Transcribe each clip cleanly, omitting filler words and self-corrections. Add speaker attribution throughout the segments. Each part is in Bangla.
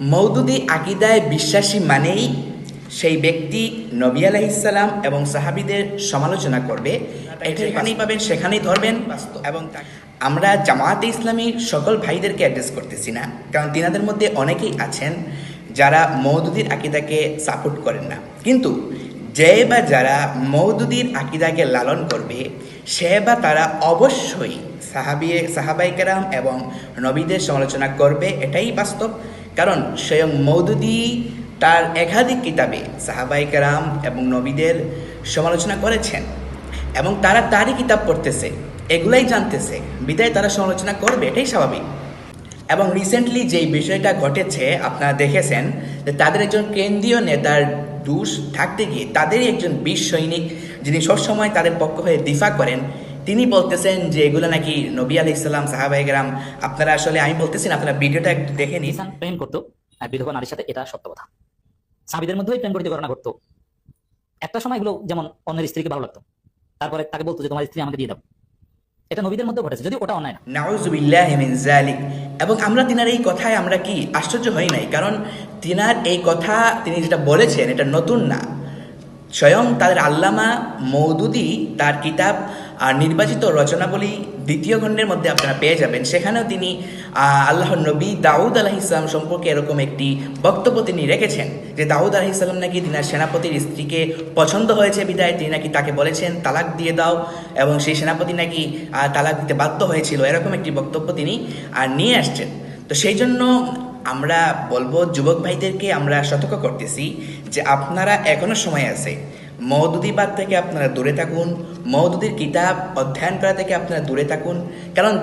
Speaker 1: মওদুদি আকিদায় বিশ্বাসী মানেই সেই ব্যক্তি নবী আলাইহিসসালাম এবং সাহাবীদের সমালোচনা করবে। এটা এখানেই পাবেন, সেখানেই ধরবেন। এবং আমরা জামায়াতে ইসলামীর সকল ভাইদেরকে অ্যাড্রেস করতেছি না, কারণ তিনাদের মধ্যে অনেকেই আছেন যারা মওদুদির আকিদাকে সাপোর্ট করেন না। কিন্তু যে বা যারা মওদুদির আকিদাকে লালন করবে, সে বা তারা অবশ্যই সাহাবায়ে কেরাম এবং নবীদের সমালোচনা করবে, এটাই বাস্তব। কারণ স্বয়ং মওদুদি তার একাধিক কিতাবে সাহাবায়ে কেরাম এবং নবীদের সমালোচনা করেছেন এবং তারা তারই কিতাব পড়তেছে, এগুলাই জানতেছে, বিদায় তারা সমালোচনা করবে, এটাই স্বাভাবিক। এবং রিসেন্টলি যেই বিষয়টা ঘটেছে আপনারা দেখেছেন যে তাদের একজন কেন্দ্রীয় নেতার দোষ থাকতে গিয়ে তাদেরই একজন বীর সৈনিক, যিনি সবসময় তাদের পক্ষ হয়ে দিফা করেন, তিনি বলতেছেন যে এগুলো নাকি নবী আলাইহিস সালাম সাহাবায়ে কেরাম। আপনারা আসলে, আমি বলতেছি না, আপনারা ভিডিওটা একটু দেখে নিন।
Speaker 2: প্রেম করতো বিধবা নারীর সাথে, এটা সত্য কথা। সাহাবীদের মধ্যেই প্রেম করিতে ঘটনা ঘটতো। একটা সময় এগুলো যেমন অন্যের স্ত্রীকে ভালো লাগতো, তারপরে তাকে বলতো যে তোমার স্ত্রী আমাকে দিয়ে দাও। এটা নবীদের মধ্যে ঘটেছে, যদি ওটা অন্যায় না।
Speaker 1: নাউযুবিল্লাহি মিন যালিক। এবং আমরা তিনার এই কথায় আমরা কি আশ্চর্য হই নাই, কারণ তিনার এই কথা তিনি যেটা বলেছেন এটা নতুন না। স্বয়ং তাদের আল্লামা মওদুদি তার কিতাব নির্বাচিত রচনাবলী 2য় খণ্ডের মধ্যে আপনারা পেয়ে যাবেন। সেখানেও তিনি আল্লাহর নবী দাউদ আলাইহিস সালাম সম্পর্কে এরকম একটি বক্তব্য তিনি রেখেছেন যে দাউদ আলাইহিস সালাম নাকি তিনার সেনাপতির স্ত্রীকে পছন্দ হয়েছে বিদায় তিনি নাকি তাকে বলেছেন তালাক দিয়ে দাও, এবং সেই সেনাপতি নাকি তালাক দিতে বাধ্য হয়েছিল, এরকম একটি বক্তব্য তিনি নিয়ে আসছেন। তো সেই জন্য আমরা বলবো যুবক ভাইদেরকে আমরা সতর্ক করতেছি যে আপনারা এখনো সময় আছে, মওদুদিবাদ থেকে আপনারা দূরে থাকুন, মওদুদির কিতাব অধ্যয়ন করা থেকে আপনারা দূরে থাকুন। কারণ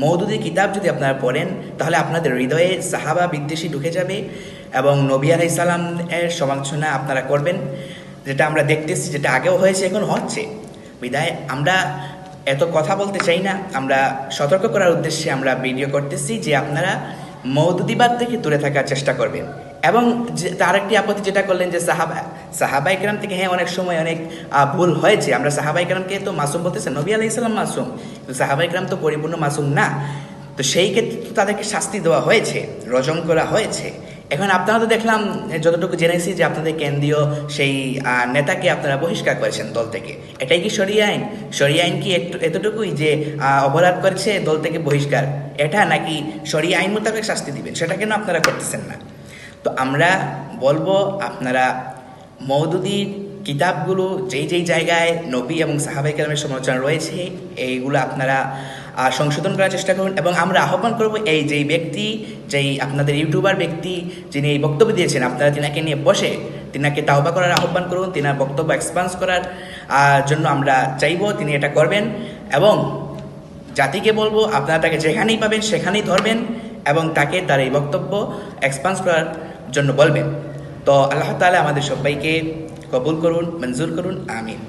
Speaker 1: মওদুদির কিতাব যদি আপনারা পড়েন তাহলে আপনাদের হৃদয়ে সাহাবা বিদ্বেষী ঢুকে যাবে এবং নবী আলাইহিস সালাম এর সমালোচনা আপনারা করবেন, যেটা আমরা দেখতেছি, যেটা আগেও হয়েছে এখন হচ্ছে। বিদায় আমরা এত কথা বলতে চাই না, আমরা সতর্ক করার উদ্দেশ্যে আমরা ভিডিও করতেছি যে আপনারা মওদুদিবাদ থেকে দূরে থাকার চেষ্টা করবেন। এবং তার একটি আপত্তি যেটা করলেন যে সাহাবায়ে কেরাম থেকে, হ্যাঁ অনেক সময় অনেক ভুল হয়েছে, আমরা সাহাবায়ে কেরামকে তো মাসুম বলতেছি, নবী আলাইহিস সালাম মাসুম, কিন্তু সাহাবায়ে কেরাম তো পরিপূর্ণ মাসুম না। তো সেই ক্ষেত্রে তো তাদেরকে শাস্তি দেওয়া হয়েছে, রজম করা হয়েছে। এখন আপনারা তো দেখলাম, যতটুকু জেনেছি যে আপনাদের কেন্দ্রীয় সেই নেতাকে আপনারা বহিষ্কার করেছেন দল থেকে। এটাই কি শরিয়া আইন? শরিয়া আইন কি এতটুকুই যে অপরাধ করেছে দল থেকে বহিষ্কার, এটা নাকি শরিয়া আইন মোতাবেক শাস্তি দিবেন? সেটা কেন আপনারা করতেছেন না? তো আমরা বলবো আপনারা মওদুদির কিতাবগুলো যেই জায়গায় নবী এবং সাহাবায়ে কেরামের সমালোচনা রয়েছে এইগুলো আপনারা সংশোধন করার চেষ্টা করুন। এবং আমরা আহ্বান করব যেই ব্যক্তি, যেই আপনাদের ইউটিউবার ব্যক্তি যিনি এই বক্তব্য দিয়েছেন, আপনারা তিনাকে নিয়ে বসে তিনাকে তাওবা করার আহ্বান করুন, তিনার বক্তব্য এক্সপান্স করার জন্য আমরা চাইব তিনি এটা করবেন। এবং জাতিকে বলবো আপনারা তাকে যেখানেই পাবেন সেখানেই ধরবেন এবং তাকে তার এই বক্তব্য এক্সপান্স করার জন্য বলবেন। তো আল্লাহ তাআলা আমাদের সবাইকে কবুল করুন, মঞ্জুর করুন, আমিন।